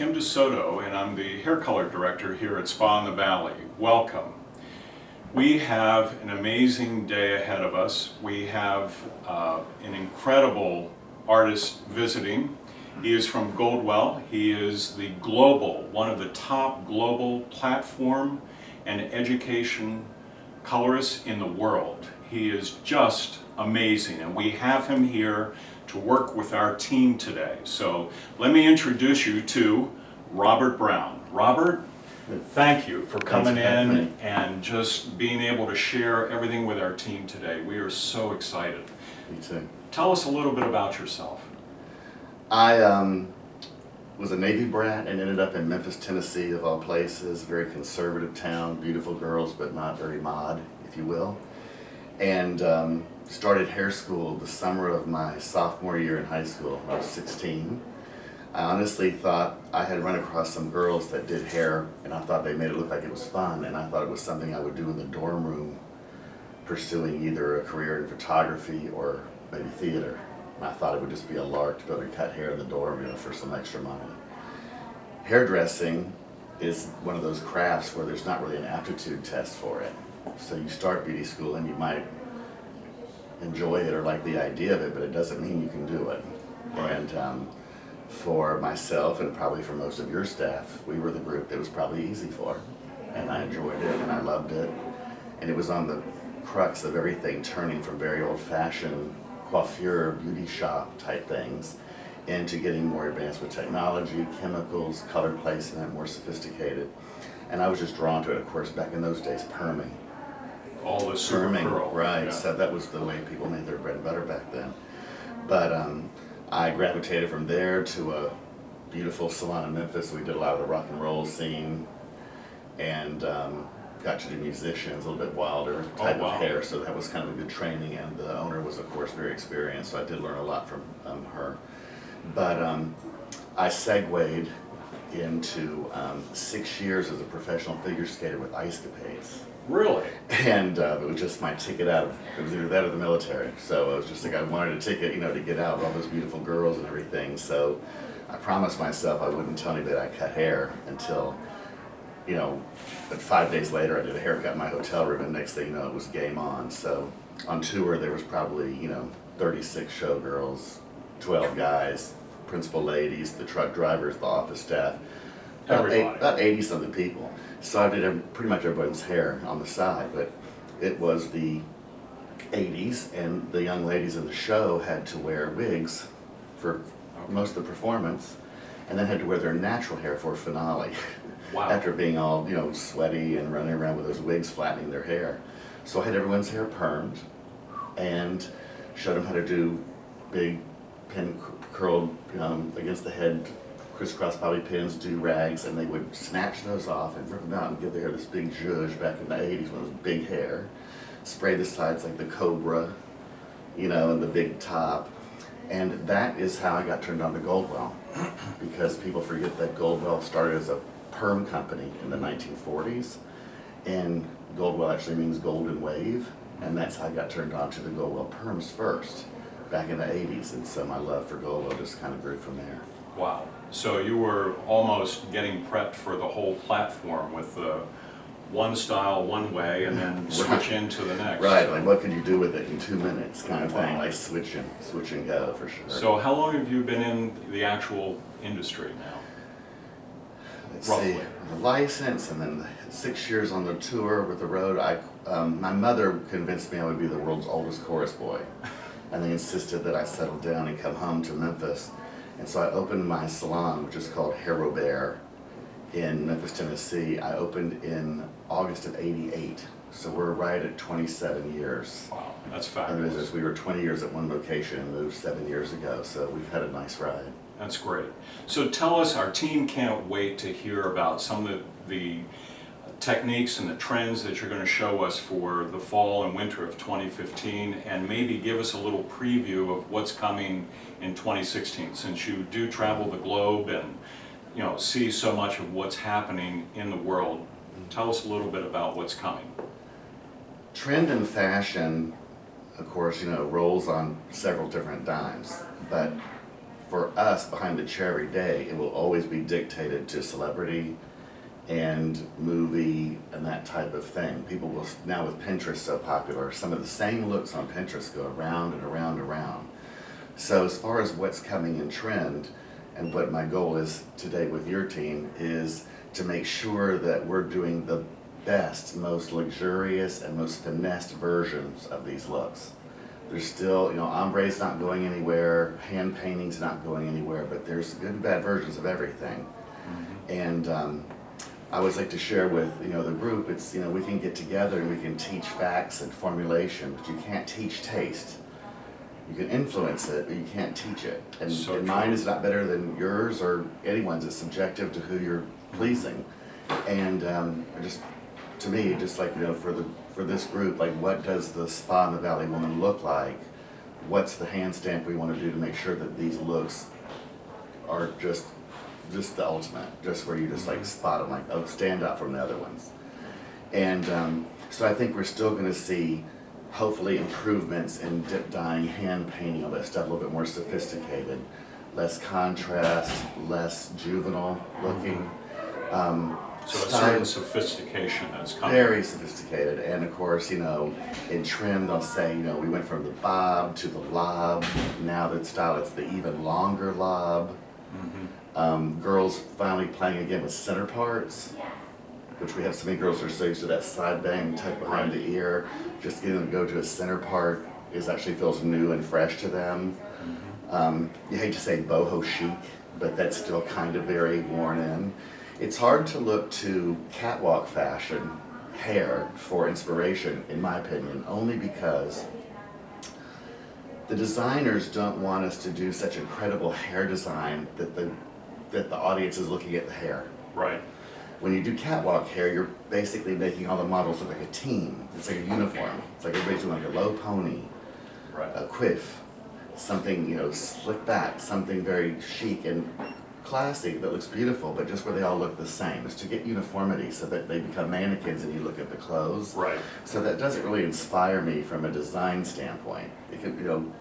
Kim DeSoto, and I'm the hair color director here at Spa in the Valley. Welcome. We have an amazing day ahead of us. We have an incredible artist visiting. He is from Goldwell. He is the one of the top global platform and education colorists in the world. He is just amazing, and we have him here to work with our team today. So let me introduce you to Robert Brown. Robert, thank you for coming in and just being able to share everything with our team today. We are so excited. Me too. Tell us a little bit about yourself. I was a Navy brat and ended up in Memphis, Tennessee, of all places. Very conservative town, beautiful girls, but not very mod, if you will. And started hair school the summer of my sophomore year in high school. I was 16. I honestly thought I had run across some girls that did hair, and I thought they made it look like it was fun, and I thought it was something I would do in the dorm room, pursuing either a career in photography or maybe theater. And I thought it would just be a lark to be able to cut hair in the dorm, for some extra money. Hairdressing is one of those crafts where there's not really an aptitude test for it. So you start beauty school and you might enjoy it or like the idea of it, but it doesn't mean you can do it. Right. And for myself and probably for most of your staff, we were the group that was probably easy for. And I enjoyed it and I loved it. And it was on the crux of everything turning from very old-fashioned coiffure, beauty shop type things into getting more advanced with technology, chemicals, color placement, more sophisticated. And I was just drawn to it, of course, back in those days, perming. All the super Perming, curl. right, Yeah. so that was the way people made their bread and butter back then. But I gravitated from there to a beautiful salon in Memphis. We did a lot of the rock and roll scene and got to do musicians, a little bit wilder type of hair, so that was kind of a good training, and the owner was, of course, very experienced, so I did learn a lot from her. But I segued into 6 years as a professional figure skater with Ice Capades. Really? And it was just my ticket out. It was either that or the military. So it was just like I wanted a ticket, to get out with all those beautiful girls and everything. So I promised myself I wouldn't tell anybody I cut hair until, but 5 days later I did a haircut in my hotel room, and next thing you know, it was game on. So on tour there was probably, 36 showgirls, 12 guys, principal ladies, the truck drivers, the office staff. About 80-something people. So I did pretty much everybody's hair on the side, but it was the 80s, and the young ladies in the show had to wear wigs for most of the performance, and then had to wear their natural hair for a finale. Wow. After being all, sweaty and running around with those wigs flattening their hair. So I had everyone's hair permed, and showed them how to do big pin curled against the head, crisscross bobby pins, do-rags, and they would snatch those off and rip them out and give their hair this big zhuzh back in the 80s when it was big hair. Spray the sides like the Cobra, and the big top. And that is how I got turned on to Goldwell, because people forget that Goldwell started as a perm company in the 1940s, and Goldwell actually means golden wave, and that's how I got turned on to the Goldwell perms first, back in the 80s, and so my love for Goldwell just kind of grew from there. Wow. So you were almost getting prepped for the whole platform with the one style, one way, and then switch into the next. Right, like what could you do with it in 2 minutes kind of thing, like switch and go for sure. So how long have you been in the actual industry now? Let's Roughly. see, the license and then 6 years on the tour with the road. My mother convinced me I would be the world's oldest chorus boy, and they insisted that I settle down and come home to Memphis. And so I opened my salon, which is called Hair Robert, in Memphis, Tennessee. I opened in August of '88, so we're right at 27 years. Wow, that's In fabulous. business. We were 20 years at one location and moved 7 years ago, so we've had a nice ride. That's great. So tell us, our team can't wait to hear about some of the techniques and the trends that you're going to show us for the fall and winter of 2015, and maybe give us a little preview of what's coming in 2016, since you do travel the globe and see so much of what's happening in the world. Tell us a little bit about what's coming. Trend and fashion, of course, rolls on several different dimes, but for us behind the chair every day, it will always be dictated to celebrity and movie and that type of thing. People will, now with Pinterest so popular, some of the same looks on Pinterest go around and around and around. So as far as what's coming in trend, and what my goal is today with your team, is to make sure that we're doing the best, most luxurious, and most finessed versions of these looks. There's still, you know, ombre's not going anywhere, hand painting's not going anywhere, but there's good and bad versions of everything. And I always like to share with, you know, the group, it's, you know, we can get together and we can teach facts and formulation, but you can't teach taste. You can influence it, but you can't teach it. And, So and mine is not better than yours or anyone's. It's subjective to who you're pleasing. And just, to me, just like, you know, for this group, like, what does the Spa in the Valley woman look like? What's the hand stamp we want to do to make sure that these looks are just the ultimate, just where you just like spot them, like, oh, stand out from the other ones. And so I think we're still going to see, hopefully, improvements in dip dyeing, hand painting, all that stuff, a little bit more sophisticated, less contrast, less juvenile looking. So a certain sophistication that's coming. Very sophisticated, and of course, you know, in trim they'll say, you know, we went from the bob to the lob. Now that style, it's the even longer lob. Girls finally playing again with center parts, which we have so many girls who are so used to that side bang tuck behind the ear. Just getting them to go to a center part actually feels new and fresh to them. You hate to say boho chic, but that's still kind of very worn in. It's hard to look to catwalk fashion hair for inspiration, in my opinion, only because the designers don't want us to do such incredible hair design that the audience is looking at the hair. Right. When you do catwalk hair, you're basically making all the models look like a team. It's like a uniform. It's like everybody's doing like a low pony, Right. a quiff, something, you know, slick back, something very chic and classy that looks beautiful, but just where they all look the same. Is to get uniformity so that they become mannequins and you look at the clothes. Right. So that doesn't really inspire me from a design standpoint. It can, you know,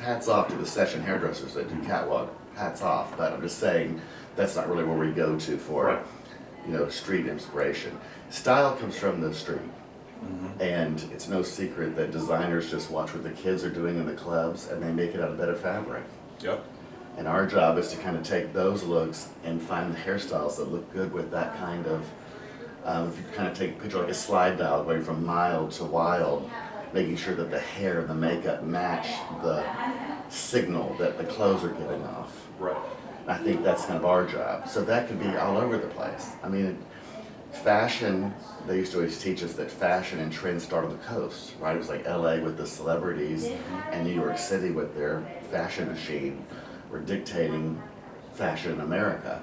hats off to the session hairdressers that do catwalk, hats off, but I'm just saying that's not really where we go to for, Right. you know, street inspiration. Style comes from the street. And it's no secret that designers just watch what the kids are doing in the clubs and they make it out of better fabric. Yep. And our job is to kind of take those looks and find the hairstyles that look good with that kind of, if you kind of take a picture like a slide dial going from mild to wild, making sure that the hair and the makeup match the signal that the clothes are giving off. Right. I think that's kind of our job. So that could be all over the place. I mean, fashion, they used to always teach us that fashion and trend start on the coast, right? It was like LA with the celebrities and New York City with their fashion machine were dictating fashion in America,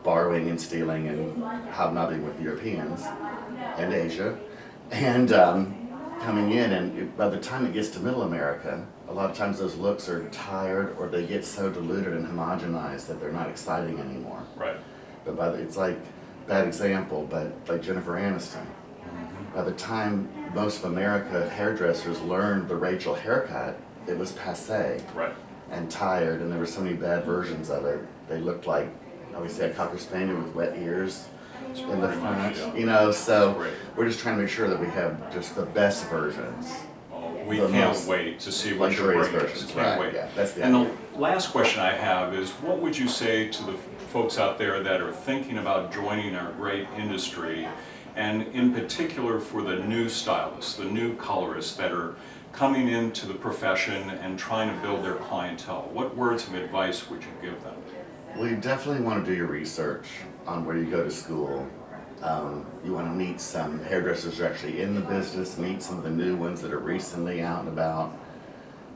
borrowing and stealing and hobnobbing with Europeans and Asia, and coming in, and by the time it gets to middle America, a lot of times those looks are tired or they get so diluted and homogenized that they're not exciting anymore. Right. But it's like, bad example, but like Jennifer Aniston. By the time most of America hairdressers learned the Rachel haircut, it was passé. Right. And tired, and there were so many bad versions of it. They looked like, obviously, a Cocker Spaniel with wet ears in the front, you know, so we're just trying to make sure that we have just the best versions. We The can't most wait to see what you're luxurious bringing us. versions, Can't right, wait. yeah, that's the And idea. the last question I have is, what would you say to the folks out there that are thinking about joining our great industry, and in particular for the new stylists, the new colorists that are coming into the profession and trying to build their clientele? What words of advice would you give them? Well, you definitely want to do your research on where you go to school. You want to meet some hairdressers who are actually in the business, meet some of the new ones that are recently out and about,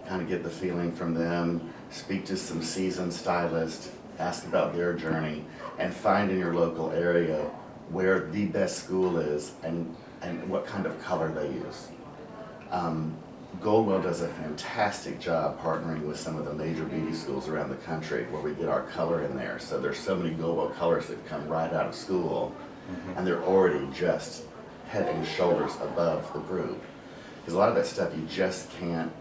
kind of get the feeling from them, speak to some seasoned stylists, ask about their journey, and find in your local area where the best school is and what kind of color they use. Goldwell does a fantastic job partnering with some of the major beauty schools around the country where we get our color in there. So there's so many Goldwell colors that come right out of school, and they're already just head and shoulders above the group. Because a lot of that stuff you just can't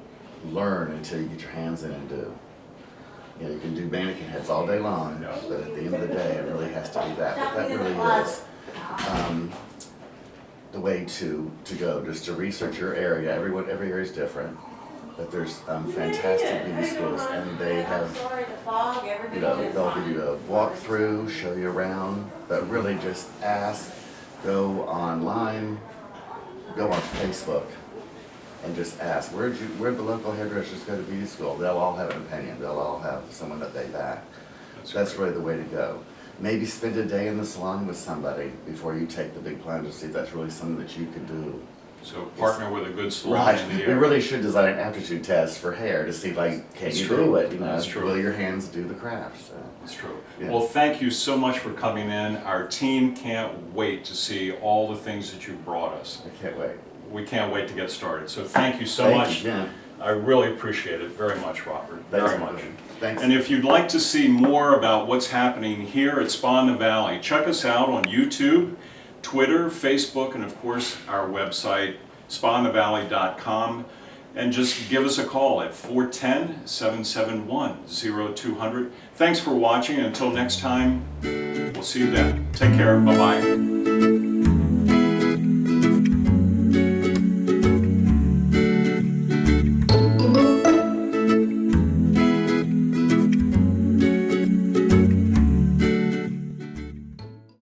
learn until you get your hands in and do. You know, you can do mannequin heads all day long, Yeah. but at the end of the day, it really has to be that. But that really is the way to go, just to research your area. Every area is different, but there's fantastic beauty schools, and they have, you know, they'll give you a walkthrough, show you around, but really just ask, go online, go on Facebook, and just ask, where'd the local hairdressers go to beauty school? They'll all have an opinion. They'll all have someone that they back. That's really the way to go. Maybe spend a day in the salon with somebody before you take the big plunge to see if that's really something that you can do. So partner with a good salon Right. in the We area. really should design an aptitude test for hair to see, like, can That's you true. do it? You know, That's true. will your hands do the craft? So. That's true. Yeah. Well, thank you so much for coming in. Our team can't wait to see all the things that you've brought us. I can't wait. We can't wait to get started. So thank you so Thank much. you, yeah. I really appreciate it very much, Robert. Thanks, Very much. Thanks. And if you'd like to see more about what's happening here at Spa in the Valley, check us out on YouTube, Twitter, Facebook, and of course our website, spainthevalley.com. And just give us a call at 410-771-0200. Thanks for watching. Until next time, we'll see you then. Take care. Bye-bye.